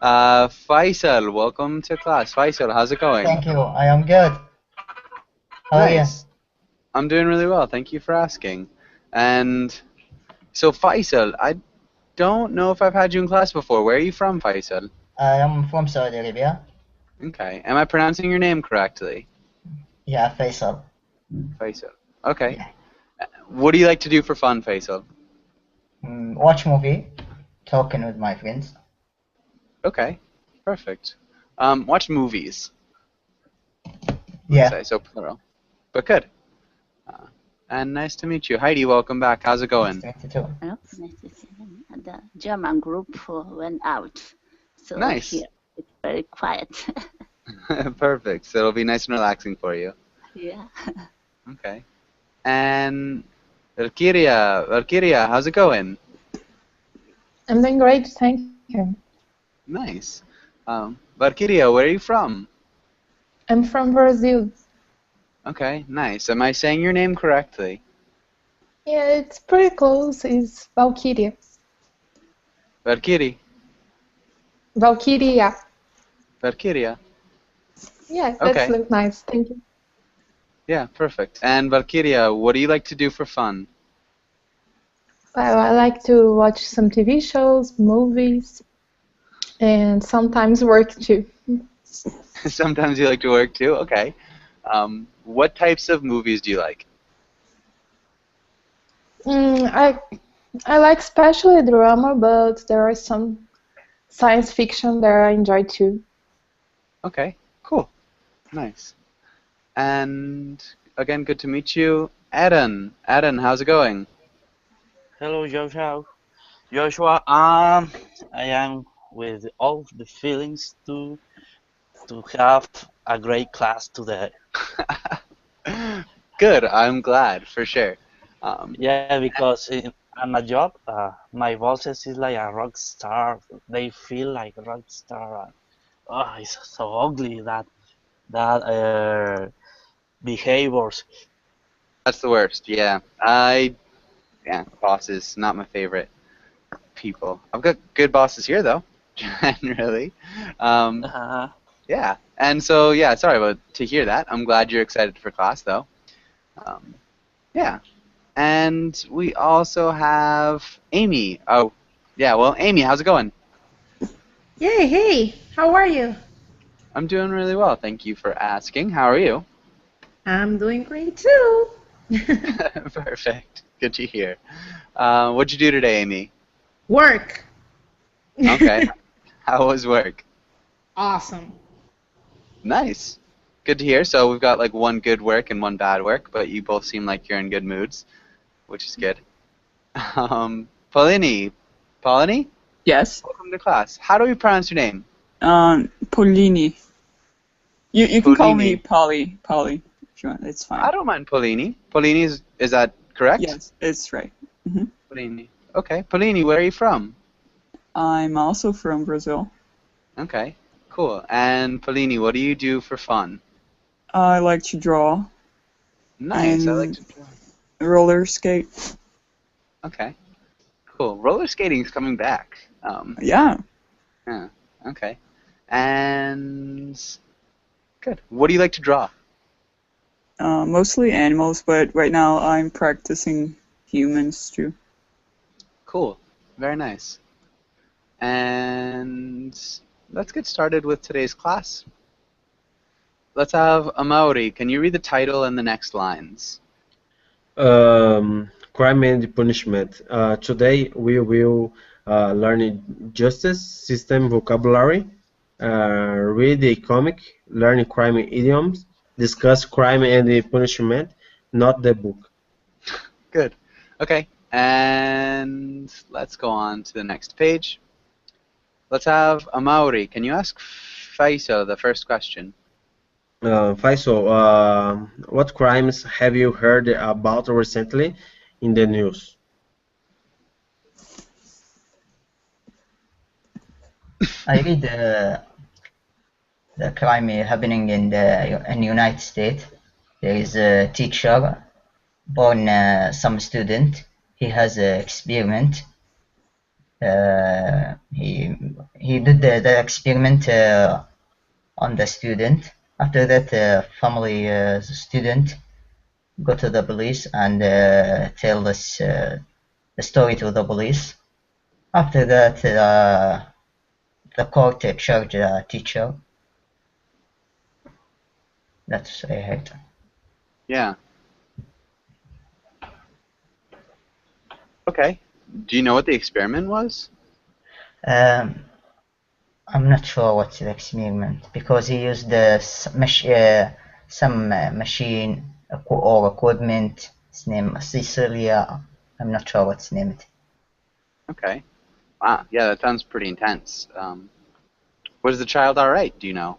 Faisal, welcome to class. Faisal, how's it going? Thank you. I am good. How are you? Nice. I'm doing really well. Thank you for asking. And so, Faisal, I don't know if I've had you in class before. Where are you from, Faisal? I am from Saudi Arabia. Okay. Am I pronouncing your name correctly? Yeah, Faisal. Faisal. Okay. Yeah. What do you like to do for fun, Faisal? Watch movie, talking with my friends. Okay. Perfect. Watch movies. Yeah. Say so plural. But good. And nice to meet you. Heidi, welcome back. How's it going? Nice to meet you too. Hello, nice to see you. And the German group went out, so Nice. here it's very quiet. Perfect. So it'll be nice and relaxing for you. Yeah. Okay. And Valkyria, how's it going? I'm doing great, thank you. Nice. Valkyria, where are you from? I'm from Brazil. Okay, nice. Am I saying your name correctly? Yeah, it's pretty close. It's Valkyria. Valkyrie. Valkyria. Valkyria. Yeah, Okay. that's look nice. Thank you. Yeah, perfect. And Valkyria, what do you like to do for fun? Well, I like to watch some TV shows, movies, and sometimes work too. Sometimes you like to work too? Okay. What types of movies do you like? I like especially drama, but there are some science fiction that I enjoy too. Okay, cool. Nice. And again, good to meet you. Eden, how's it going? Hello, Joshua. I am with all the feelings to have a great class today. Good, I'm glad, for sure. Yeah, because at my job, my bosses is like a rock star. They feel like a rock star. Oh, it's so ugly that behaviors. That's the worst, yeah. Bosses, not my favorite people. I've got good bosses here, though, generally. Yeah, and so, yeah, sorry about to hear that. I'm glad you're excited for class, though. Yeah, and we also have Amy. Oh, yeah, well, Amy, how's it going? Yay, hey, how are you? I'm doing really well, thank you for asking. How are you? I'm doing great too. Perfect, good to hear. What'd you do today, Amy? Work. Okay, how was work? Awesome. Nice. Good to hear. So we've got like one good work and one bad work, but you both seem like you're in good moods, which is good. Paulini. Paulini? Yes. Welcome to class. How do we pronounce your name? Paulini. You can call me Paulini. Polly, if you want. It's fine. I don't mind Paulini. Paulini is that correct? Yes, it's right. Mm-hmm. Paulini. Okay. Paulini, where are you from? I'm also from Brazil. Okay. Cool. And Paulini, what do you do for fun? I like to draw. Nice. I like to draw. Roller skate. Okay. Cool. Roller skating is coming back. Yeah. Yeah. Okay. And good. What do you like to draw? Mostly animals, but right now I'm practicing humans too. Cool. Very nice. And let's get started with today's class. Let's have Amaury. Can you read the title and the next lines? Crime and punishment. Today we will learn justice system vocabulary, read a comic, learn crime idioms, discuss crime and punishment, not the book. Good. Okay. And let's go on to the next page. Let's have Amaury. Can you ask Faisal the first question? Faisal, what crimes have you heard about recently in the news? I read the crime happening in the United States. There is a teacher born some student. He has an experiment. he did the experiment on the student. After that, family student go to the police and tell this the story to the police. After that, the court charged the teacher. That's I heard. Yeah. Okay. Do you know what the experiment was? I'm not sure what's the experiment because he used some machine or equipment. Its name Cecilia. I'm not sure what's named. Okay. Wow. Yeah, that sounds pretty intense. Was the child all right? Do you know?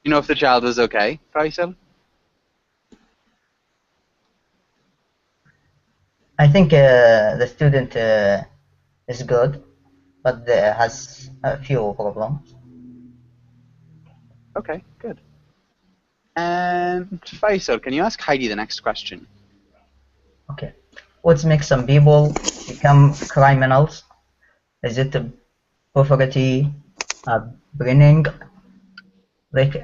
You know if the child was okay, Faisal? I think the student is good, but has a few problems. Okay, good. And Faisal, can you ask Heidi the next question? Okay. What makes some people become criminals? Is it poverty, upbringing, lack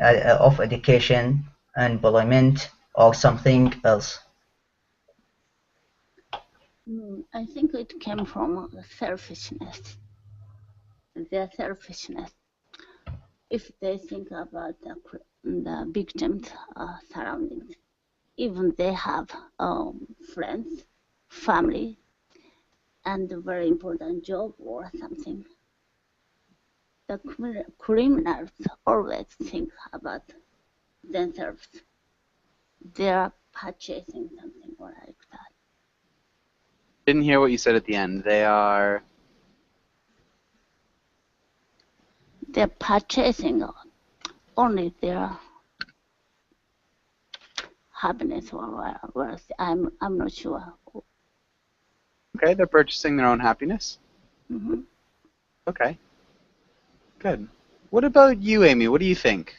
of education, employment, or something else? I think it came from selfishness. Their selfishness. If they think about the victims' surroundings, even they have friends, family, and a very important job or something. The criminals always think about themselves. They are purchasing something like that. Didn't hear what you said at the end. They're purchasing only their happiness or wealth. I'm not sure. okay. They're purchasing their own happiness. Mm-hmm. Okay. Good. What about you, Amy? What do you think?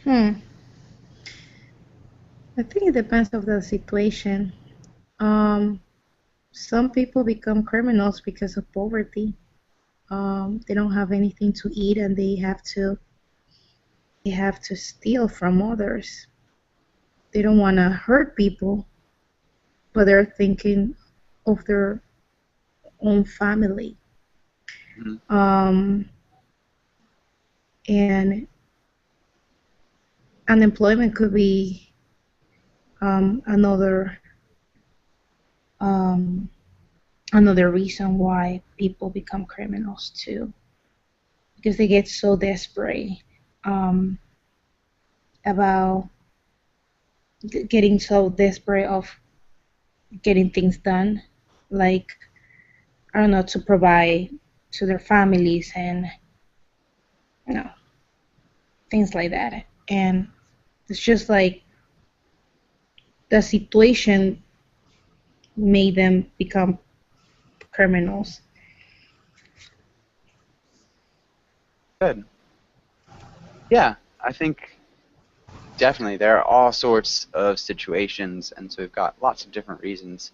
I think it depends of the situation. Some people become criminals because of poverty. They don't have anything to eat, and they have to steal from others. They don't want to hurt people, but they're thinking of their own family. Mhm. And unemployment could be another reason why people become criminals too, because they get so desperate about getting so desperate of getting things done, like I don't know, to provide to their families and things like that. And it's just like the situation made them become criminals. Good. Yeah, I think definitely there are all sorts of situations, and so we've got lots of different reasons.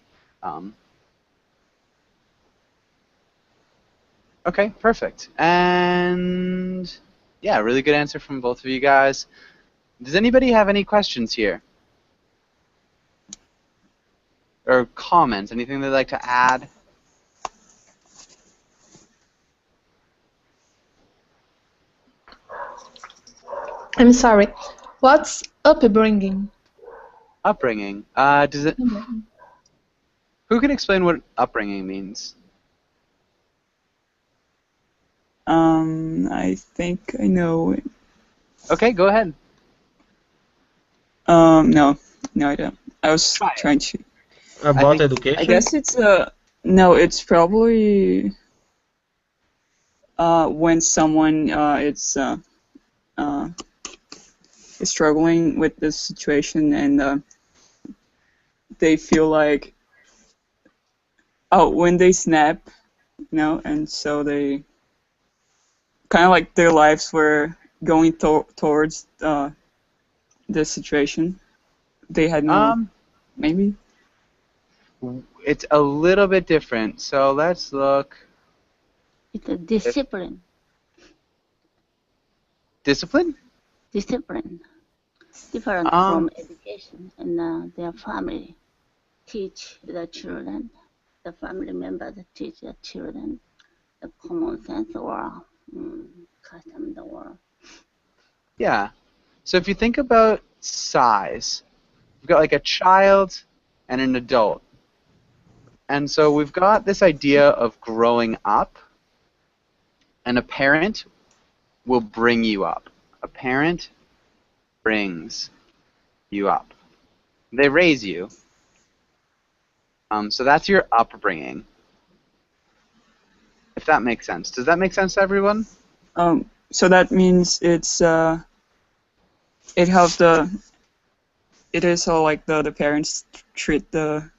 Okay, perfect. And yeah, really good answer from both of you guys. Does anybody have any questions here? Or comments? Anything they'd like to add? I'm sorry. What's upbringing? Upbringing. Does it? Who can explain what upbringing means? I think I know. Okay, go ahead. No, I don't. I was Try it. trying to. About think- education? I guess it's no, it's probably when someone is struggling with this situation and they feel like when they snap, and so they kind of like their lives were going towards this situation. They had no maybe? It's a little bit different. So let's look. It's a discipline. Discipline? Discipline. Different Um, from education, and their family teach the children. The family members teach the children the common sense or custom or. Yeah. So if you think about size, we've got like a child and an adult. And so we've got this idea of growing up, and a parent will bring you up. A parent brings you up. They raise you. So that's your upbringing. If that makes sense. Does that make sense to everyone? So that means it's it helps it is how like the parents treat their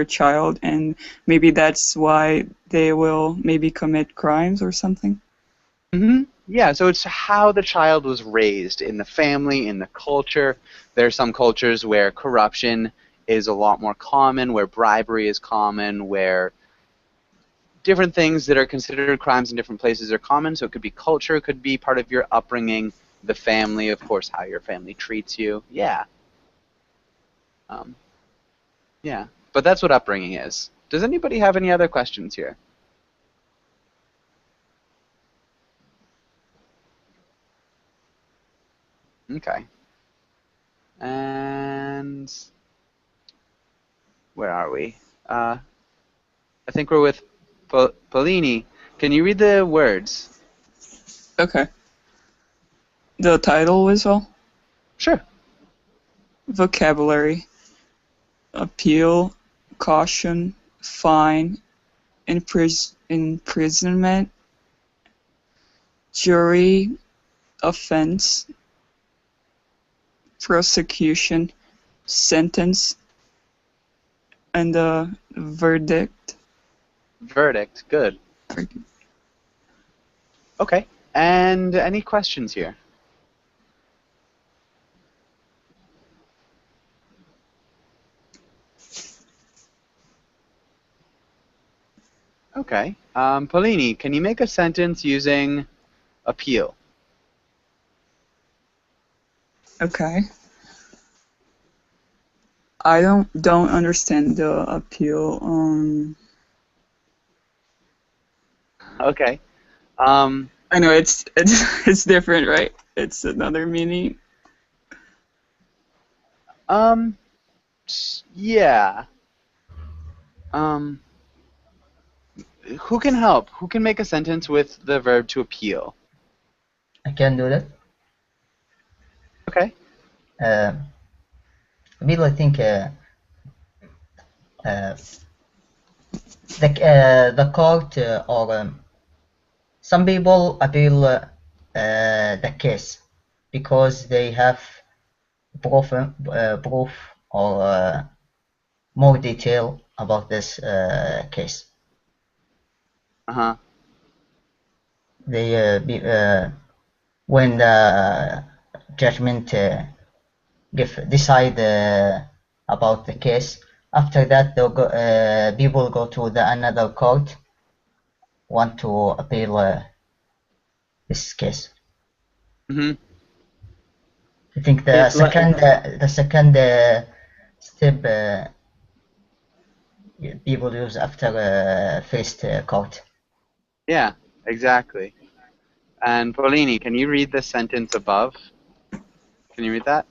child, and maybe that's why they will maybe commit crimes or something. Yeah, so it's how the child was raised in the family, in the culture. There are some cultures where corruption is a lot more common, where bribery is common, where different things that are considered crimes in different places are common. So it could be culture, it could be part of your upbringing, the family, of course, how your family treats you. Yeah. Yeah, but that's what upbringing is. Does anybody have any other questions here? Okay. And where are we? I think we're with Polini. Can you read the words? Okay. The title as well? Sure. Vocabulary. Appeal, caution, fine, imprisonment, jury, offense, prosecution, sentence, and verdict. Verdict. Good. Okay. And any questions here? Okay. Polini, can you make a sentence using appeal? Okay. I don't understand the appeal. Okay. I know it's different, right? It's another meaning. Yeah. Who can help? Who can make a sentence with the verb to appeal? I can do that. Okay. Bill, I think the court or some people appeal the case because they have proof or more detail about this case. Uh-huh. They when the judgment decide about the case. After that, people go to another court want to appeal this case. Mm-hmm. I think the second step people use after first court. Yeah, exactly. And Polini, can you read the sentence above? Can you read that?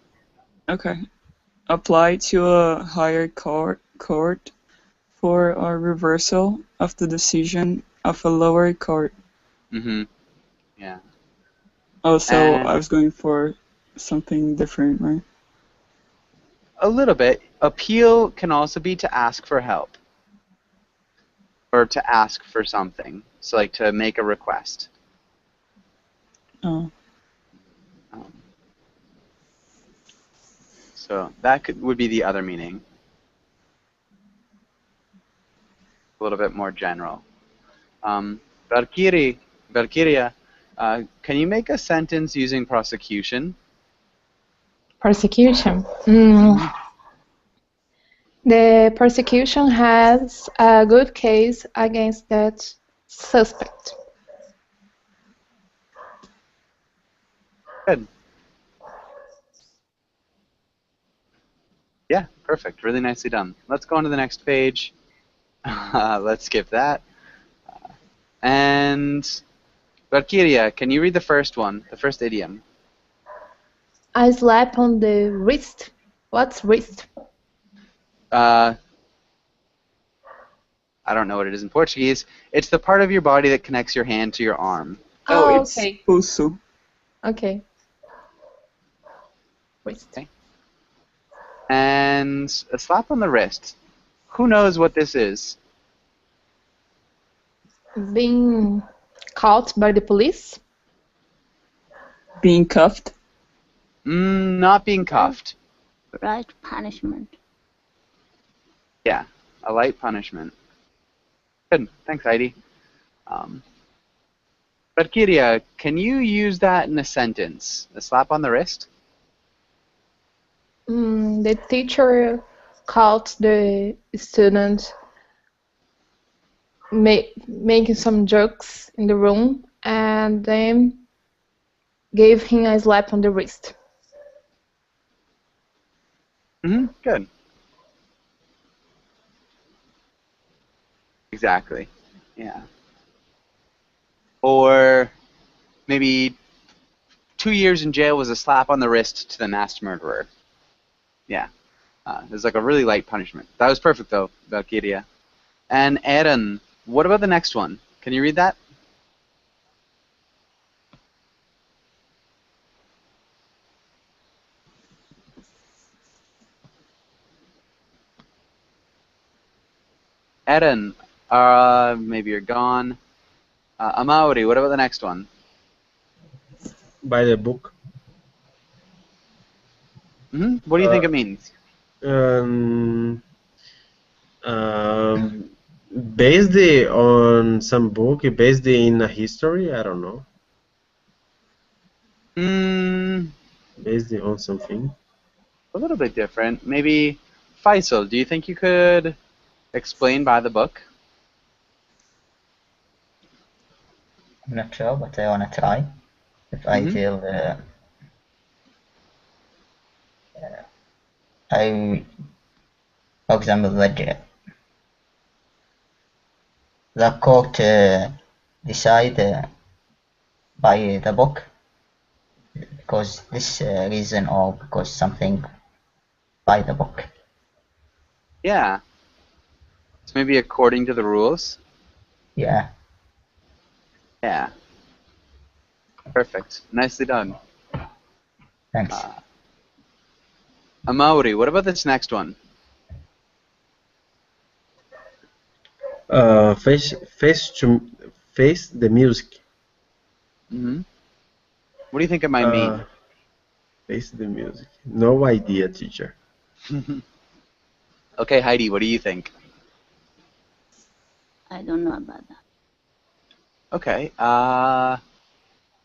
Okay. Apply to a higher court for a reversal of the decision of a lower court. Mm-hmm. Yeah. Oh, so And I was going for something different, right? a little bit. Appeal can also be to ask for help. Or to ask for something. So like to make a request. Oh. So that would be the other meaning. A little bit more general. Valkyria, can you make a sentence using prosecution? Persecution. The prosecution has a good case against that suspect. Good. Yeah, perfect. Really nicely done. Let's go on to the next page. Let's skip that. And Valkyria, can you read the first one, the first idiom? I slap on the wrist. What's wrist? I don't know what it is in Portuguese. It's the part of your body that connects your hand to your arm. Oh, It's okay. pulso. Okay. Wrist. Okay. And a slap on the wrist. Who knows what this is? Being caught by the police. Being cuffed. Not being cuffed. Right punishment. Yeah, a light punishment. Good. Thanks, Heidi. Valkyria, can you use that in a sentence? A slap on the wrist? The teacher caught the student making some jokes in the room and then gave him a slap on the wrist. Good. Exactly. Yeah. Or maybe 2 years in jail was a slap on the wrist to the mass murderer. Yeah. It was like a really light punishment. That was perfect, though, Valkyria. And Aaron, what about the next one? Can you read that? Aaron, maybe you're gone. Amaury, what about the next one? By the book. What do you think it means? Based on some book, based in a history, I don't know. Based on something. A little bit different. Maybe Faisal, do you think you could explain by the book? I'm not sure, but I want to try. If I feel for example, the court decide by the book because this reason or because something by the book. Yeah. So maybe according to the rules? Yeah. Yeah. Perfect. Nicely done. Thanks. Amaury, what about this next one? Face the music. What do you think it might mean? Face the music. No idea, teacher. Okay, Heidi, what do you think? I don't know about that. Okay.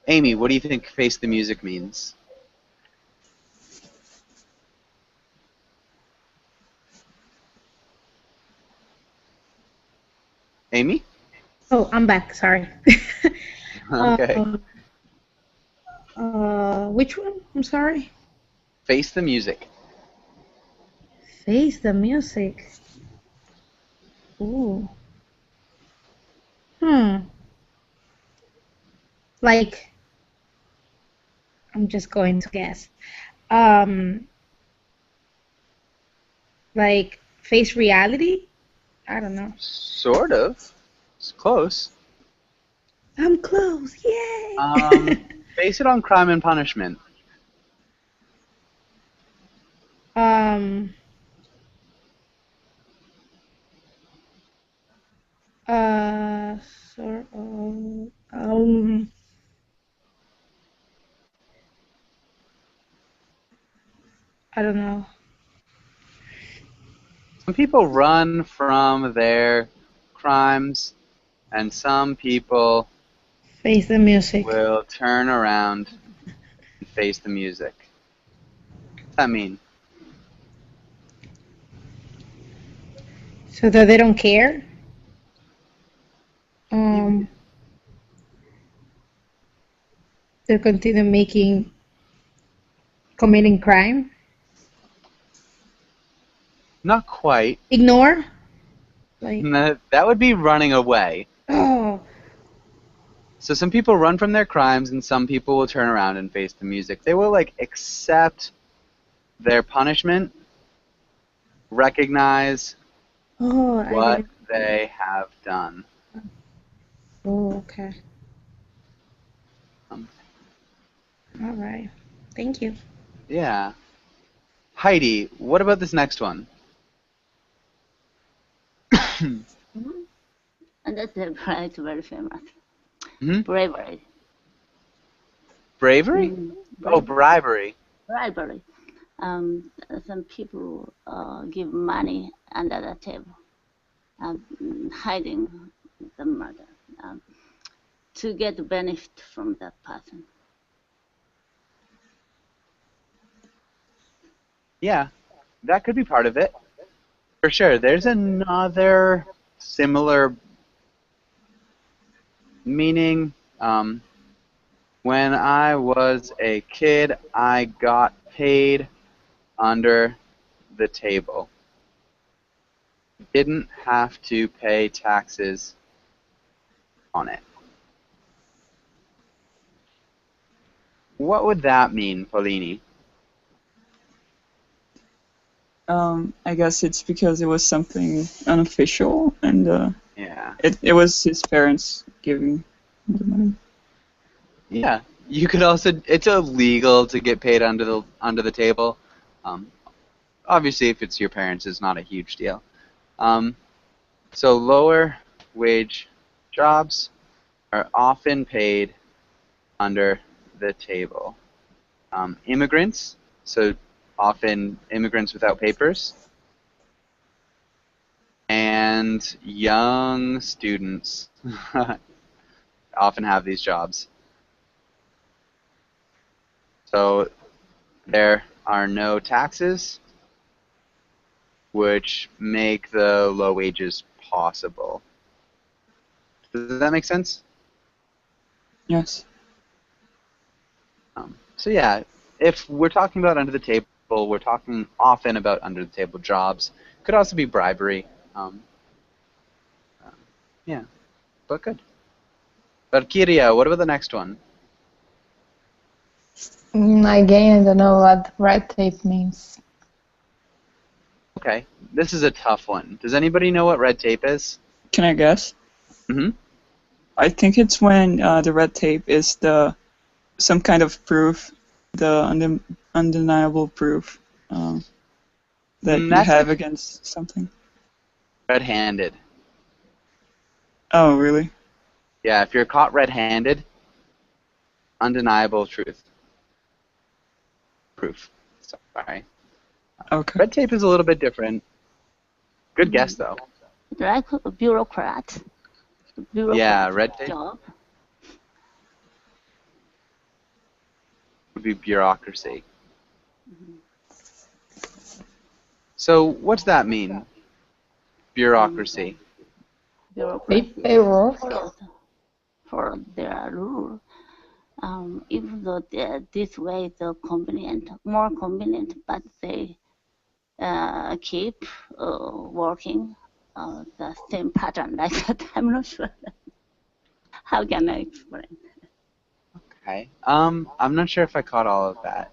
Amy, what do you think face the music means? Amy? Oh, I'm back. Sorry. Okay. Which one? I'm sorry. Face the music. Face the music. Ooh. Like, I'm just going to guess. Like, face reality? I don't know. Sort of. It's close. I'm close. Yay! Base it on Crime and Punishment. Sort of. I don't know. Some people run from their crimes, and some people Face the music. will turn around and face the music. What's that mean? So that they don't care. They continue committing crime. Not quite. Ignore. Like, That would be running away. oh, So some people run from their crimes, and some people will turn around and face the music. They will like accept their punishment, recognize I what didn't. they have done. Oh, okay. Um, All right. Thank you. Yeah. Heidi, what about this next one? And that's it's very famous. Hmm? Bravery. Bravery? Oh, bribery. Bribery. Some people give money under the table, hiding the murder, to get benefit from that person. Yeah, that could be part of it. For sure. There's another similar meaning. When I was a kid, I got paid under the table. Didn't have to pay taxes on it. What would that mean, Paulini? I guess it's because it was something unofficial, and Yeah. it was his parents giving him the money. Yeah. You could also. It's illegal to get paid under the table. Obviously, if it's your parents, it's not a huge deal. So lower wage jobs are often paid under the table. Immigrants, so often immigrants without papers, and young students often have these jobs. So there are no taxes, which make the low wages possible. Does that make sense? Yes. So yeah, if we're talking about under the table, we're talking often about under the table jobs. Could also be bribery. Yeah, but good. Valkyria, what about the next one? Again, I don't know what red tape means. Okay, this is a tough one. Does anybody know what red tape is? Can I guess? Mm-hmm. I think it's when the red tape is some kind of proof, the undeniable proof that you have against something. Red-handed. Oh, really? Yeah, if you're caught red-handed, undeniable proof. Sorry. Okay. Red tape is a little bit different. Good guess, though. Like a bureaucrat. Yeah, red tape job. would be bureaucracy. So what's that mean? Bureaucracy. Paperwork. For their rule. Even though this way is more convenient, but they keep working the same pattern like that. I'm not sure. How can I explain? Okay. I'm not sure if I caught all of that.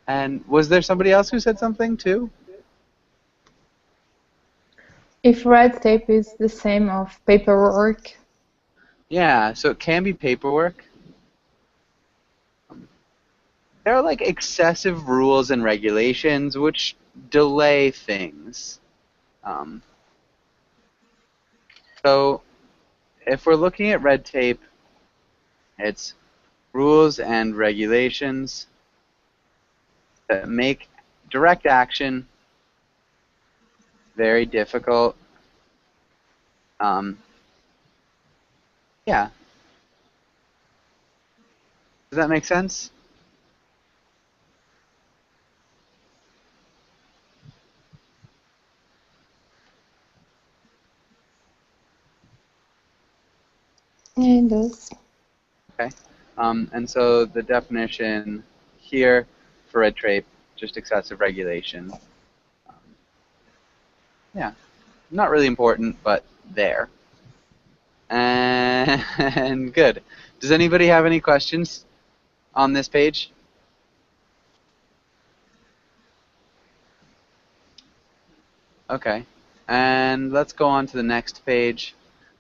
And was there somebody else who said something too? If red tape is the same of paperwork. Yeah, so it can be paperwork. There are like excessive rules and regulations which delay things. So if we're looking at red tape, it's rules and regulations that make direct action very difficult. Yeah. Does that make sense? Yeah, it does. Okay. And so the definition here for red tape, just excessive regulation. Yeah, not really important, but there. And good. Does anybody have any questions on this page? Okay. And let's go on to the next page.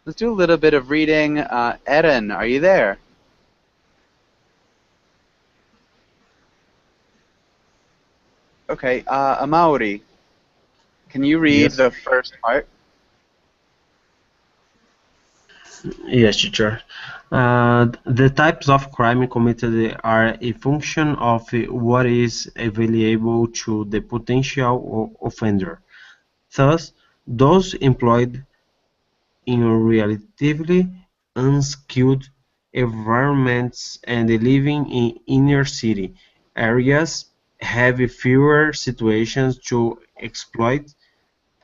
Let's do a little bit of reading. Erin, are you there? Okay. Amauri, can you read Yes. the first part? Yes, teacher. The types of crime committed are a function of what is available to the potential offender. Thus, those employed in relatively unskilled environments and living in inner city areas have fewer situations to exploit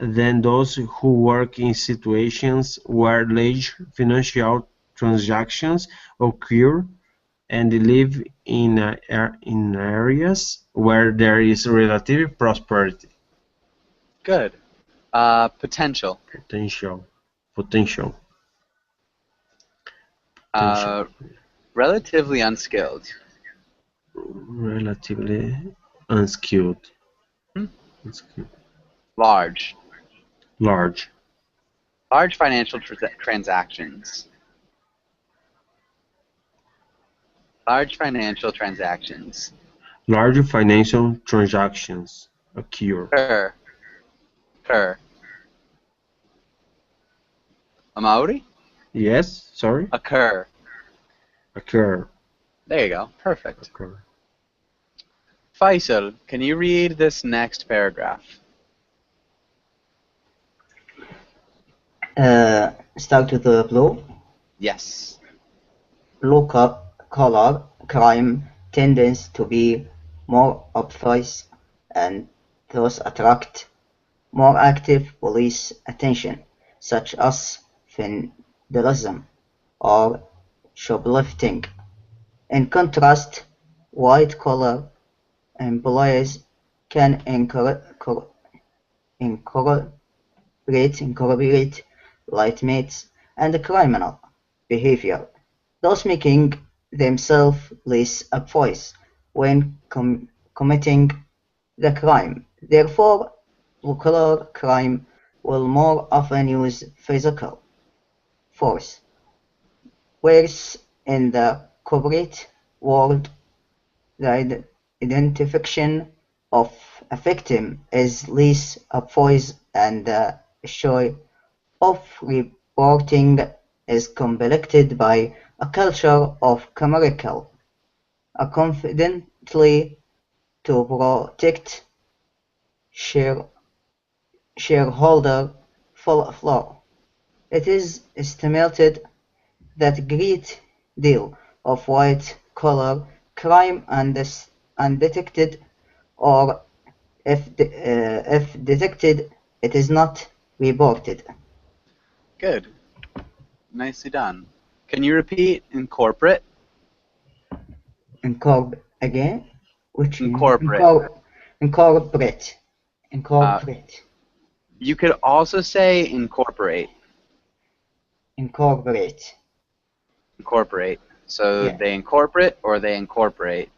than those who work in situations where large financial transactions occur and live in areas where there is relative prosperity. Good. Potential. Potential. Potential. Uh, relatively unskilled. Relatively unskilled. Unskilled. Large. Large. Large financial transactions. Large financial transactions. Large financial transactions occur. Occur. Amauri? Yes, sorry? Occur. Occur. There you go. Perfect. Occur. Faisal, can you read this next paragraph? Start with the blue. Yes. Color crime tends to be more obvious and thus attract more active police attention, such as vandalism or shoplifting. In contrast, white-collar employees can incorporate lightweight and criminal behavior, thus making themselves less obvious when committing the crime. Therefore, blue-collar crime will more often use physical force, whereas in the corporate world, the identification of a victim is less obvious and the issue of reporting is completed by a culture of commercial, confidently to protect shareholder flow. It is estimated that a great deal of white-collar crime undetected, or if detected, it is not reported. Good. Nicely done. Can you repeat incorporate? Again? Which Incorporate. incorporate. You could also say incorporate. Incorporate. Incorporate. So Yeah. they incorporate or they incorporate.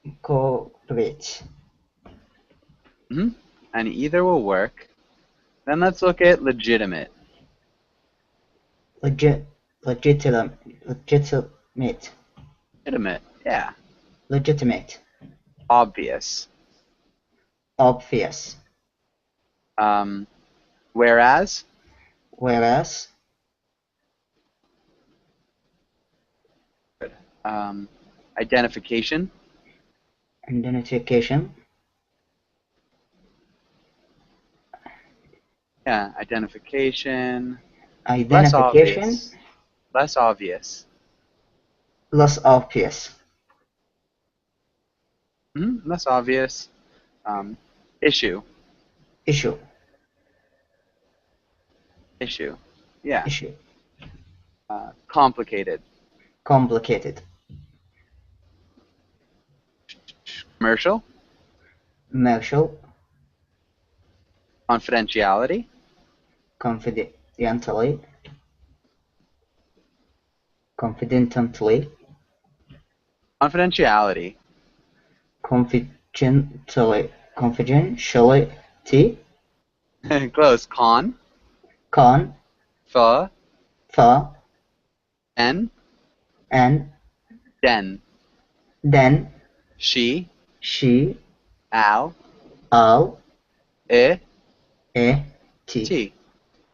Incorporate. And either will work. Then let's look at legitimate. Legitimate. Legitimate. Yeah. Legitimate. Obvious. Obvious. Whereas. Whereas. Identification. Identification. Yeah, identification. Identification. Less obvious. Less obvious. Less obvious. Issue. Issue. Issue. Yeah. Issue. Complicated. Complicated. Commercial. Commercial. Confidentiality. Confidentially. Confidentially. Confidentiality. Confidentially. Confidentiality. Close. Con. Con. Fa. For. En. And. Den. Then. She. She. Al. All. I. A. T. T.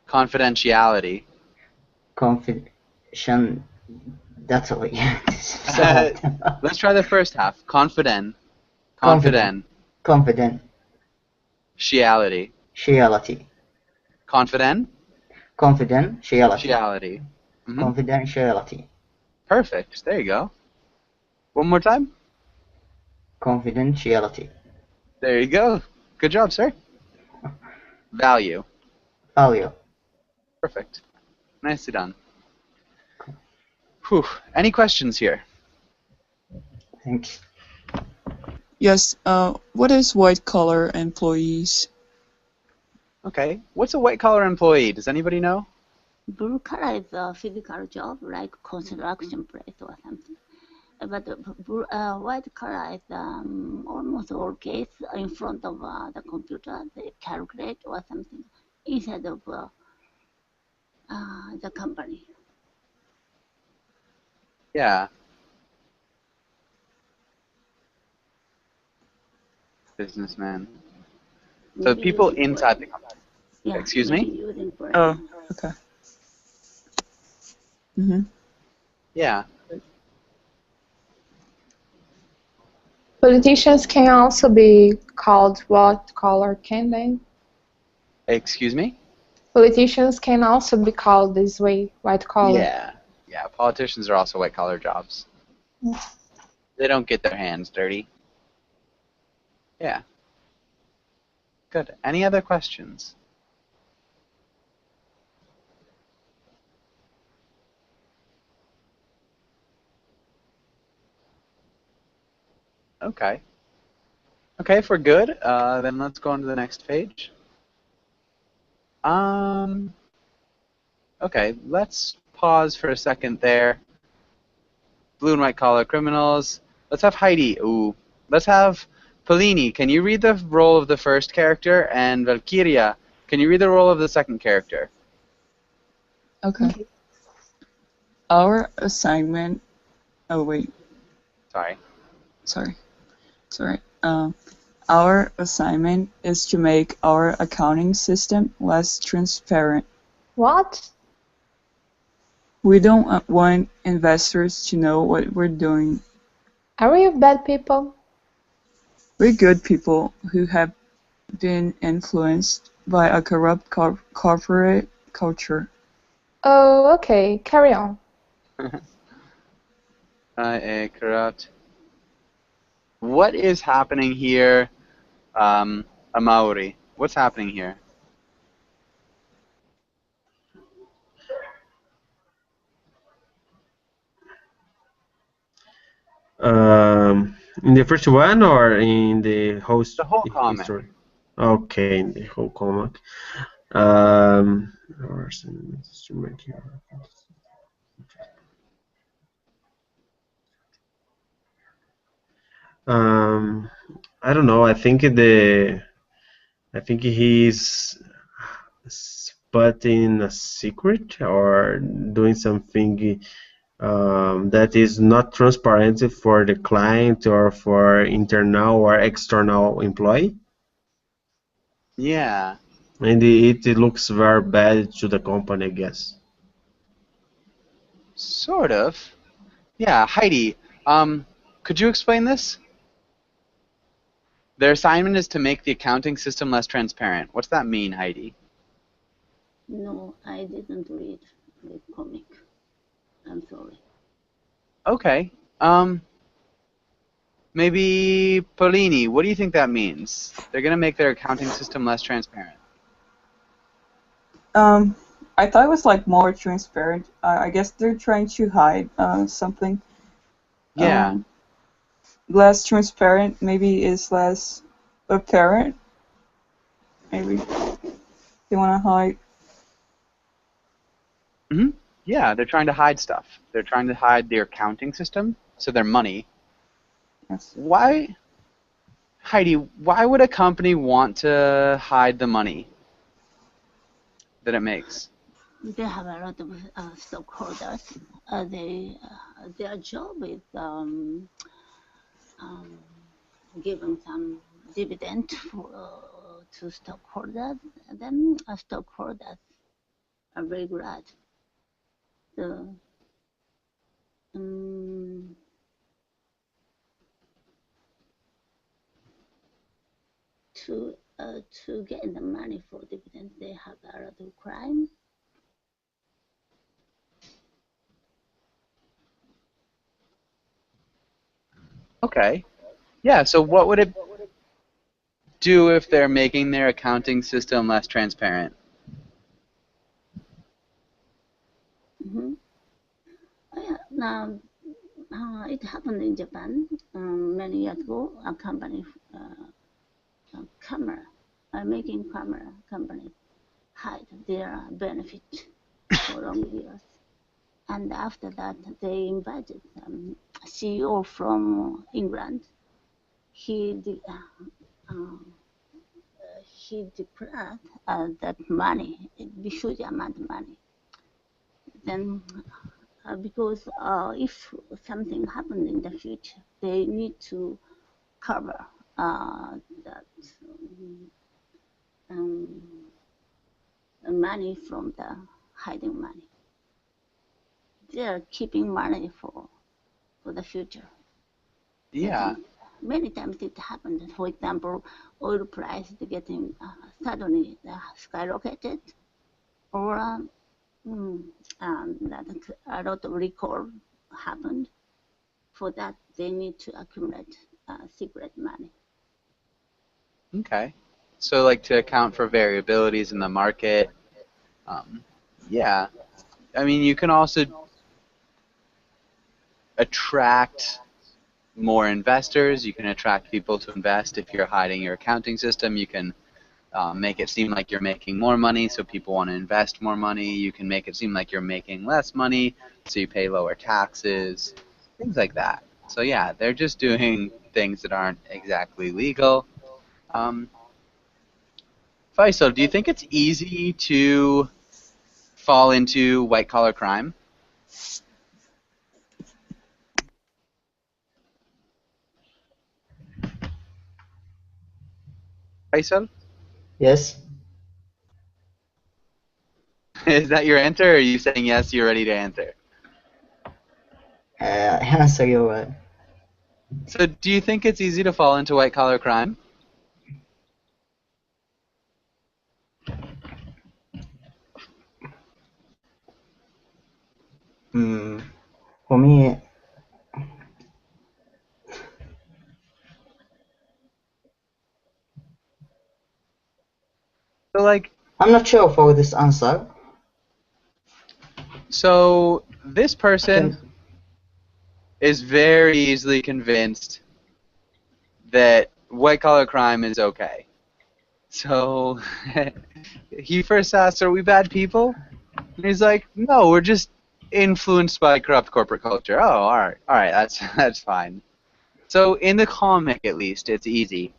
Confidentiality. Confidentially. So hard. Let's try the first half. Confident. Confident. Confident. Confidentiality. Shiality. Confident. Confidentiality. Shiality. Confidentiality. Perfect. There you go. One more time. Confidentiality. There you go. Good job, sir. Value. Value. Perfect. Nicely done. Whew. Any questions here? Thanks. Yes. What is white-collar employees? Okay. What's a white-collar employee? Does anybody know? Blue collar is a physical job like construction place or something. But white collar is almost always in front of the computer. They calculate or something inside of the company. Yeah. Businessman. So Maybe people using inside the brain. company. Yeah, Excuse maybe me? using brain. Oh, okay. Yeah. Politicians can also be called white collar, can they? Excuse me? Politicians can also be called this way, white collar. Yeah. Yeah. Politicians are also white-collar jobs. They don't get their hands dirty. Yeah. Good. Any other questions? Okay. Okay, if we're good, then let's go on to the next page. Okay, let's pause for a second there. Blue and white collar criminals. Let's have Heidi. Ooh. Let's have Polini. Can you read the role of the first character? And Valkyria, can you read the role of the second character? Okay. Our assignment. Oh wait. Sorry. Sorry. Our assignment is to make our accounting system less transparent. What? We don't want investors to know what we're doing. Are we bad people? We're good people who have been influenced by a corrupt corporate culture. Oh, okay. Carry on. Corrupt. What is happening here, Amauri? What's happening here? In the first one or in the whole The whole comic. story? Okay, in the whole comic. I don't know. I think he's spotting a secret or doing something that is not transparent for the client or for internal or external employee. Yeah. And it looks very bad to the company, I guess. Sort of. Yeah, Heidi, could you explain this? Their assignment is to make the accounting system less transparent. What's that mean, Heidi? No, I didn't read the comic. I'm sorry. Okay. Maybe Polini, what do you think that means? They're going to make their accounting system less transparent. I thought it was like more transparent. I guess they're trying to hide something. Yeah. Less transparent maybe is less apparent. Maybe they want to hide. Hmm. Yeah, they're trying to hide stuff. They're trying to hide their accounting system, so their money. Yes. Why, Heidi? Why would a company want to hide the money that it makes? They have a lot of stockholders. Their job is giving some dividend to stockholders. Then stockholders are very glad. The, to get the money for dividends, they have a lot of crime. Okay. Yeah, so what would it do if they're making their accounting system less transparent? Yeah, now, it happened in Japan many years ago. A company, making camera company, hide their benefit for long years. And after that, they invited a CEO from England. He declared that money, a huge amount of money. Then, because if something happened in the future, they need to cover that money from the hiding money. They are keeping money for the future. Yeah. Many times it happened. For example, oil price getting suddenly skyrocketed, or that a lot of recall happened. For that, they need to accumulate secret money. Okay. So like to account for variabilities in the market. Yeah. I mean, you can also attract more investors. You can attract people to invest if you're hiding your accounting system. You can make it seem like you're making more money, so people want to invest more money. You can make it seem like you're making less money, so you pay lower taxes, things like that. So yeah, they're just doing things that aren't exactly legal. Faisal, do you think it's easy to fall into white-collar crime? Faisal? Yes. Is that your answer, or are you saying yes, you're ready to answer? Answer your. So do you think it's easy to fall into white-collar crime? For me, So like, I'm not sure for this answer. so this person Can- is very easily convinced that white-collar crime is okay. So he first asks, "Are we bad people?" And he's like, "No, we're just influenced by corrupt corporate culture." Oh, all right, that's fine. So in the comic, at least, it's easy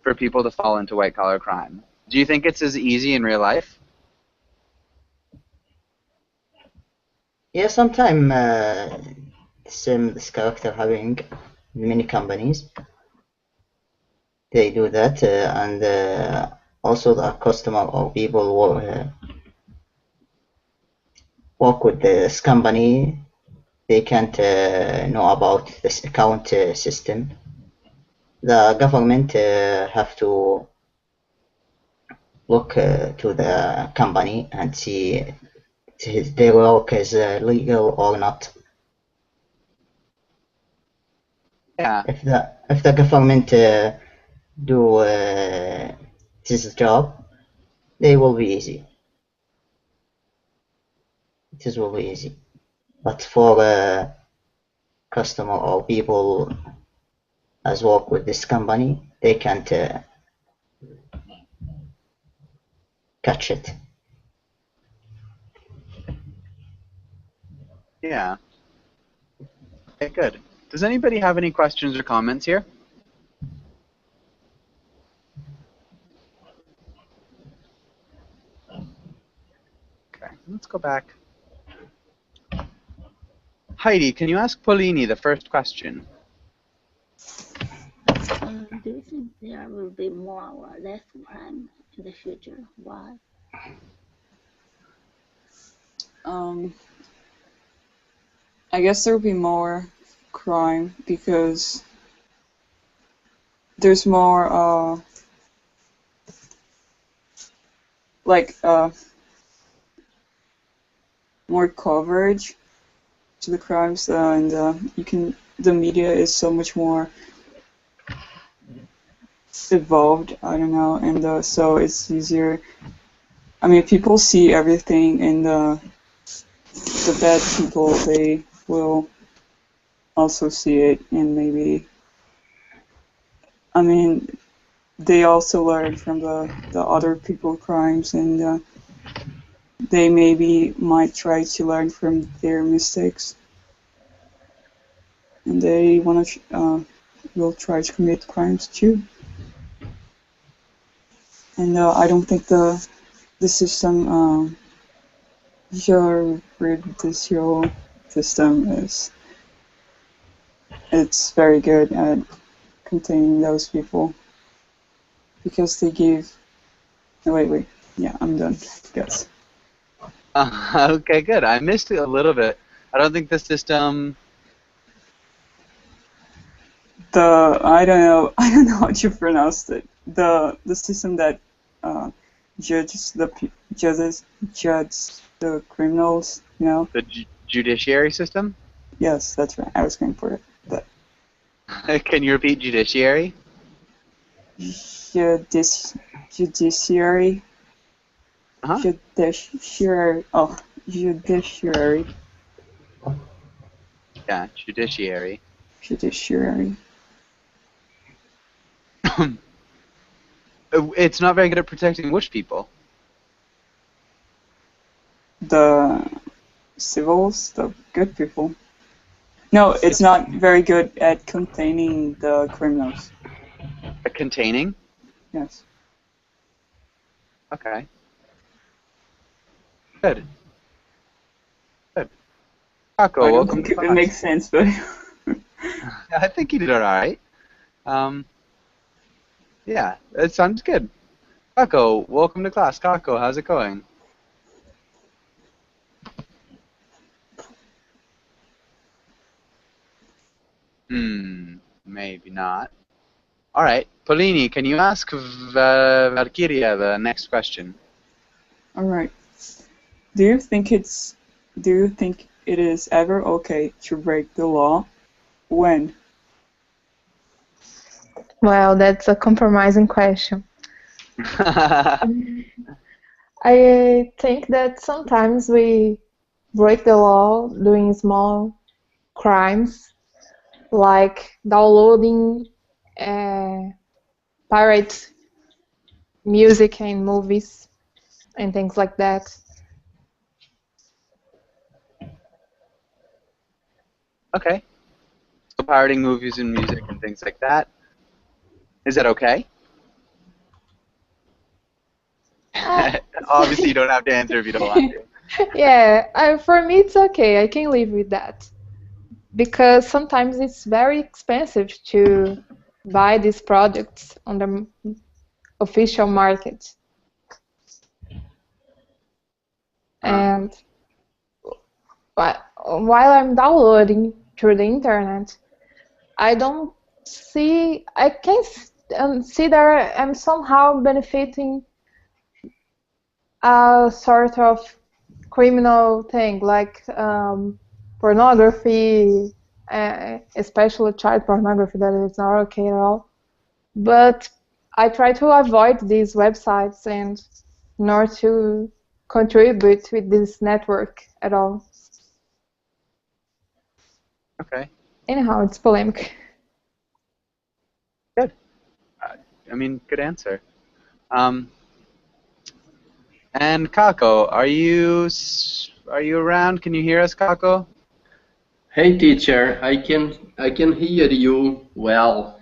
for people to fall into white-collar crime. Do you think it's as easy in real life? Yeah, sometimes this character having many companies. They do that, and also the customer or people work with this company. They can't know about this account system. The government have to look to the company and see if their work is legal or not. Yeah. If the government do this job, they will be easy. it is really easy. But for a customer or people as work with this company, they can't catch it. Yeah. Okay, good. Does anybody have any questions or comments here? Okay, let's go back. Heidi, can you ask Polini the first question? Do you think there will be more or less crime in the future? Why? I guess there will be more crime because there's more more coverage to the crimes, and the media is so much more evolved. I don't know, and so it's easier. I mean, people see everything, and the bad people, they will also see it, and maybe, I mean, they also learn from the other people's crimes, and they maybe might try to learn from their mistakes, and they will try to commit crimes too. And I don't think the system, your judicial system it's very good at containing those people because they give. Oh, wait. Yeah, I'm done. Yes. Okay, good. I missed it a little bit. I don't think the system. I don't know how to pronounce it. The system that judges the criminals, you know. The judiciary system? Yes, that's right. I was going for it. But can you repeat judiciary? Judiciary. Uh-huh. Judiciary. Oh, judiciary. Yeah, judiciary. Judiciary. It's not very good at protecting which people? The civils, the good people. No, it's not very good at containing the criminals. At containing? Yes. Okay. Good. Paco, I don't welcome think to it class. makes sense, but I think you did all right. Yeah, it sounds good. Paco, welcome to class. Paco, how's it going? Maybe not. All right, Polini, can you ask Valkyria the next question? all right. Do you think it is ever okay to break the law? When? Well, that's a compromising question. I think that sometimes we break the law doing small crimes, like downloading pirate music and movies and things like that. Okay. So pirating movies and music and things like that. Is that okay? Obviously, you don't have to answer if you don't want to. Yeah, for me it's okay. I can live with that. Because sometimes it's very expensive to buy these products on the official market. And while I'm downloading through the internet, I can see that I'm somehow benefiting a sort of criminal thing, like pornography, especially child pornography, that is not okay at all. But I try to avoid these websites and not to contribute with this network at all. Okay. Anyhow, it's polemic. Good. I mean, good answer. And Kako, are you around? Can you hear us, Kako? Hey teacher, I can hear you well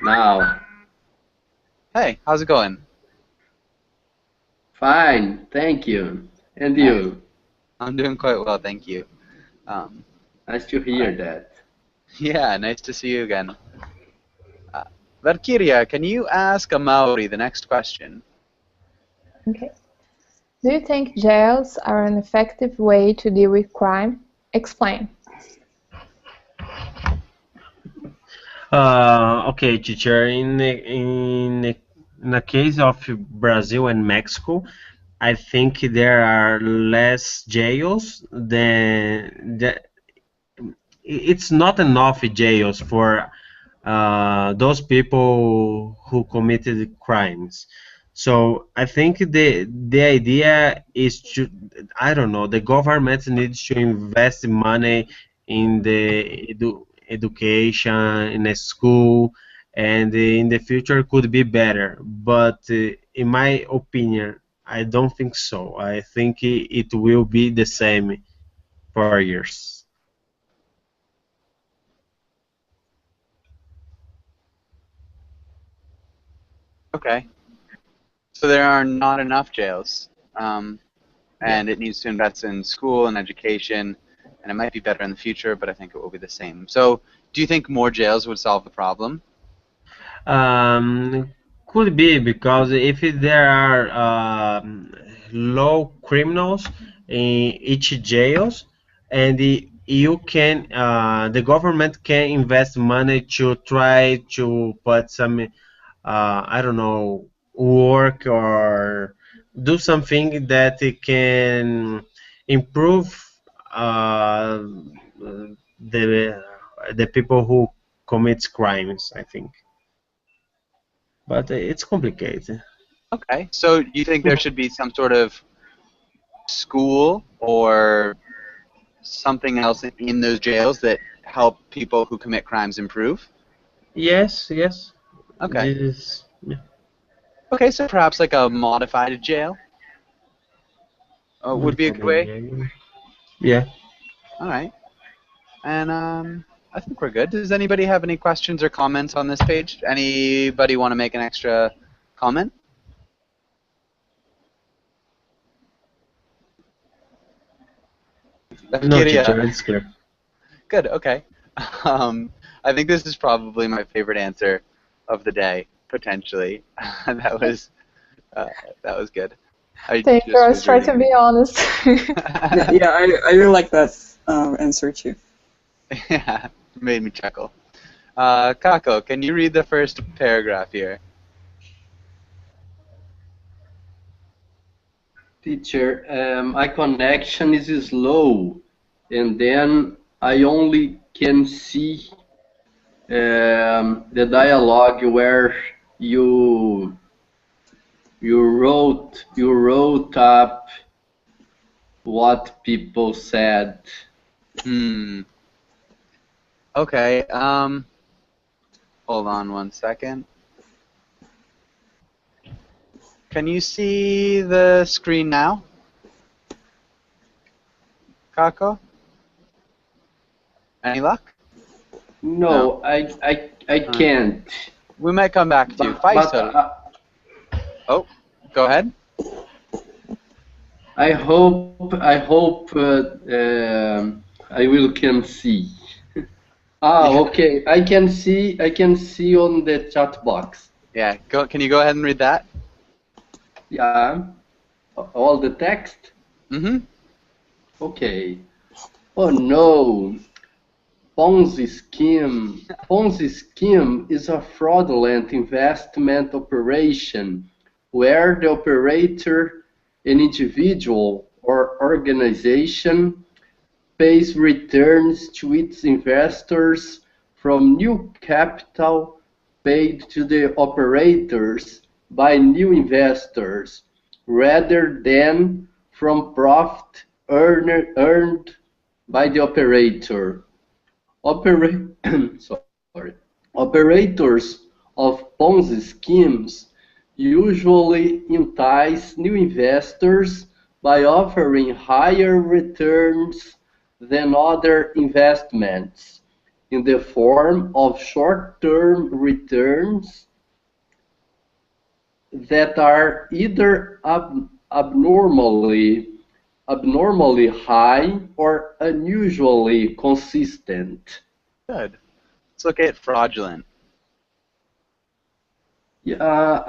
now. Hey, how's it going? Fine, thank you. And you? I'm doing quite well, thank you. Nice to hear that. Yeah, nice to see you again. Valkyria, can you ask Amaury the next question? Okay. Do you think jails are an effective way to deal with crime? Explain. Okay, teacher. In the case of Brazil and Mexico, I think there are less jails than it's not enough jails for those people who committed crimes. So I think the idea is to, I don't know, the government needs to invest money in the education in a school, and in the future could be better. But in my opinion, I don't think so. I think it will be the same for years. Okay. So there are not enough jails, and it needs to invest in school and education, and it might be better in the future, but I think it will be the same. So do you think more jails would solve the problem? Could be, because if there are low criminals in each jails, and you can, the government can invest money to try to put some, I don't know, work or do something that it can improve the people who commits crimes, I think. But it's complicated. Okay. So you think there should be some sort of school or something else in those jails that help people who commit crimes improve? Yes, yes. Okay. This is, yeah. Okay, so perhaps like a modified jail would be a good way. Yeah. All right. And I think we're good. Does anybody have any questions or comments on this page? Anybody want to make an extra comment? No, teacher, it's clear. Good. Okay. I think this is probably my favorite answer of the day, potentially. that was good. Thank you. I was trying to be honest. yeah, I really like that answer too. Yeah, made me chuckle. Kako, can you read the first paragraph here? Teacher, my connection is slow, and then I only can see the dialogue where you wrote up what people said. Okay. Hold on one second. Can you see the screen now, Kako? Any luck? No, I can't. We might come back to you. Faisal. Oh, go ahead. I hope I will can see. Okay. I can see on the chat box. Yeah. Can you go ahead and read that? Yeah. All the text? Mm-hmm. Okay. Oh no. Ponzi scheme is a fraudulent investment operation where the operator, an individual or organization, pays returns to its investors from new capital paid to the operators by new investors, rather than from profit earned by the operator. Sorry. Operators of Ponzi schemes usually entice new investors by offering higher returns than other investments in the form of short-term returns that are either abnormally high or unusually consistent. Good. Let's look at fraudulent. Yeah,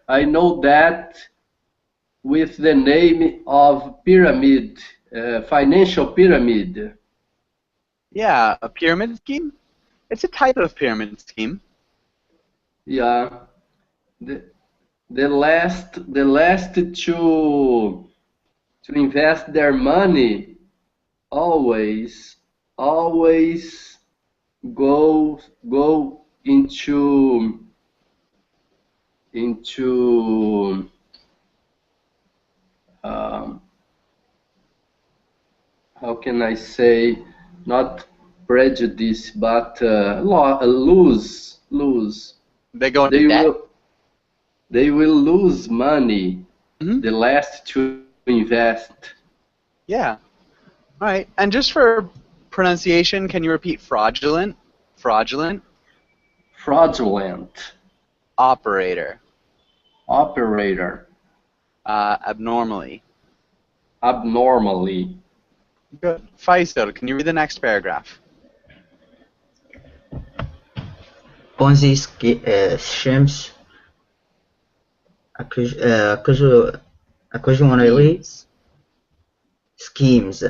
I know that with the name of pyramid, financial pyramid. Yeah, a pyramid scheme? It's a type of pyramid scheme. Yeah, the last to invest their money always go into how can I say, not prejudice, but lose. They go into debt. They will lose money. Mhm. The last to invest. Yeah. All right. And just for pronunciation, can you repeat fraudulent? Fraudulent. Fraudulent. Operator. Operator. Abnormally. Abnormally. Good. Faisal, can you read the next paragraph? Ponzi schemes occasionally schemes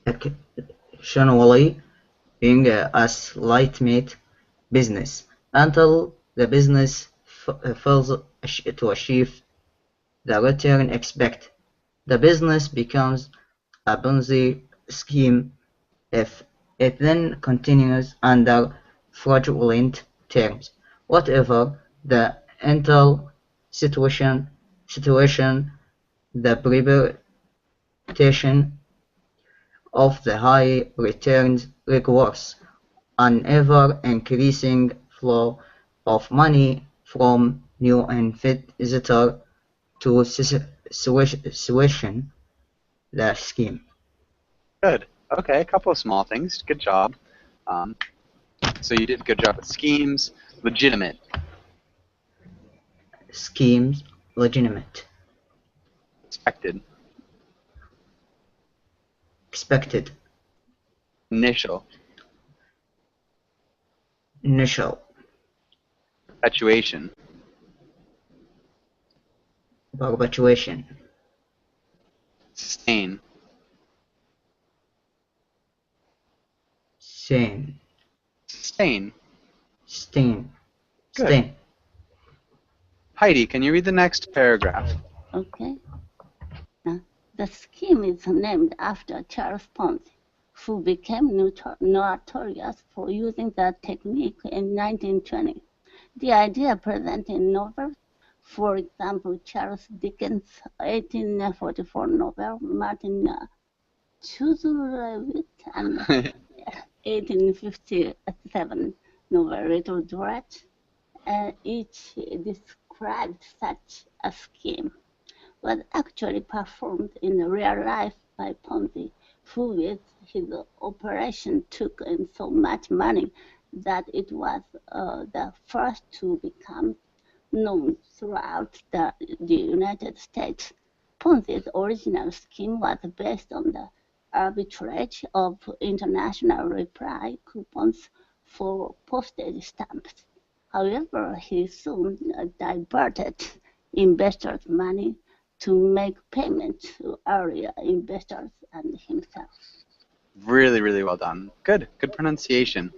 occasionally being a legitimate business until the business fails to achieve the return expected. The business becomes a Ponzi scheme if it then continues under fraudulent terms. Whatever the internal situation, the preparation of the high returns requires an ever-increasing flow of money from new investors to situation the scheme. Good. Okay, a couple of small things. Good job. So you did a good job with schemes. Legitimate. Schemes, legitimate. Expected. Expected. Initial. Initial. Perpetuation. Perpetuation. Sustain. Stain. Sustain. Stain. Good. Stain. Heidi, can you read the next paragraph? Okay. The scheme is named after Charles Ponzi, who became notorious for using the technique in 1920. The idea present in novels, for example, Charles Dickens' 1844 novel, Martin Chuzzlewit, and 1857 novel, Little Drat, each described such a scheme, was actually performed in real life by Ponzi, who with his operation took in so much money that it was the first to become known throughout the United States. Ponzi's original scheme was based on the arbitrage of international reply coupons for postage stamps. However, he soon diverted investors' money to make payments to earlier investors and himself. Really, really well done. Good. Good pronunciation.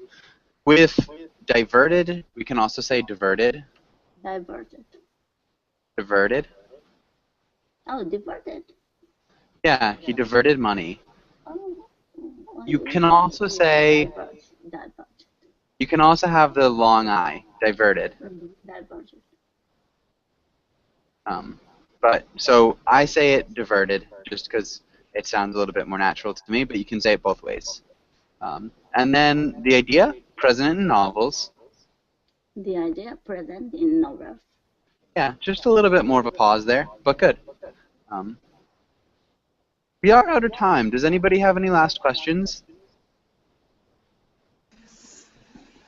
With diverted, we can also say diverted. Diverted. Diverted. Oh, diverted. Yeah, he diverted money. Oh, You can also say, diverted. you can also have the long I, diverted. Diverted. But so I say it diverted just because it sounds a little bit more natural to me, but you can say it both ways. And then the idea, present in novels. The idea present in novels. Yeah, just a little bit more of a pause there, but good. We are out of time. Does anybody have any last questions?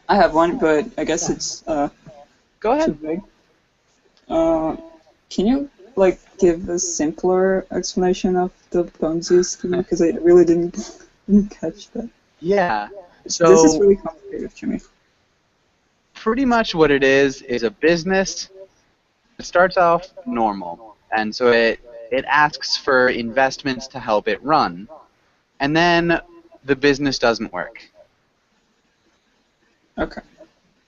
I have one, but I guess it's Go too ahead. big. Can you like give a simpler explanation of the Ponzi scheme? Because I really didn't catch that. Yeah. This is So really complicated to me. pretty much what it is a business. It starts off normal, and so it asks for investments to help it run, and then the business doesn't work. Okay.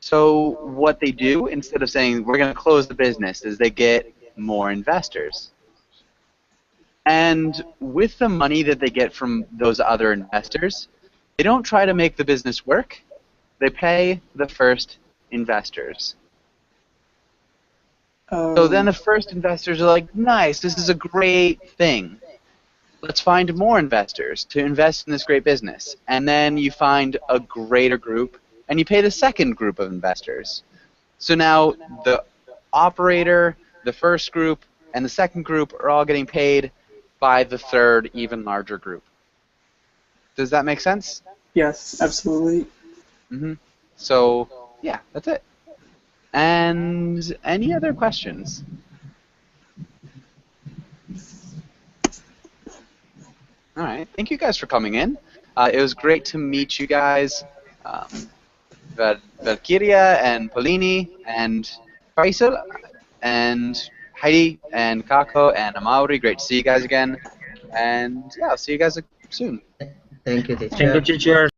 So what they do, instead of saying we're going to close the business, is they get more investors. And with the money that they get from those other investors, they don't try to make the business work. They pay the first investors. So then the first investors are like, nice, this is a great thing. Let's find more investors to invest in this great business. And then you find a greater group, and you pay the second group of investors. So now the operator, the first group, and the second group are all getting paid by the third, even larger group. Does that make sense? Yes, absolutely. So, yeah, that's it. And any other questions? All right. Thank you guys for coming in. It was great to meet you guys. Valkyria and Polini and Faisal and Heidi and Kako and Amaury. Great to see you guys again. And yeah, I'll see you guys soon. Thank you, Thank you, teacher. teacher.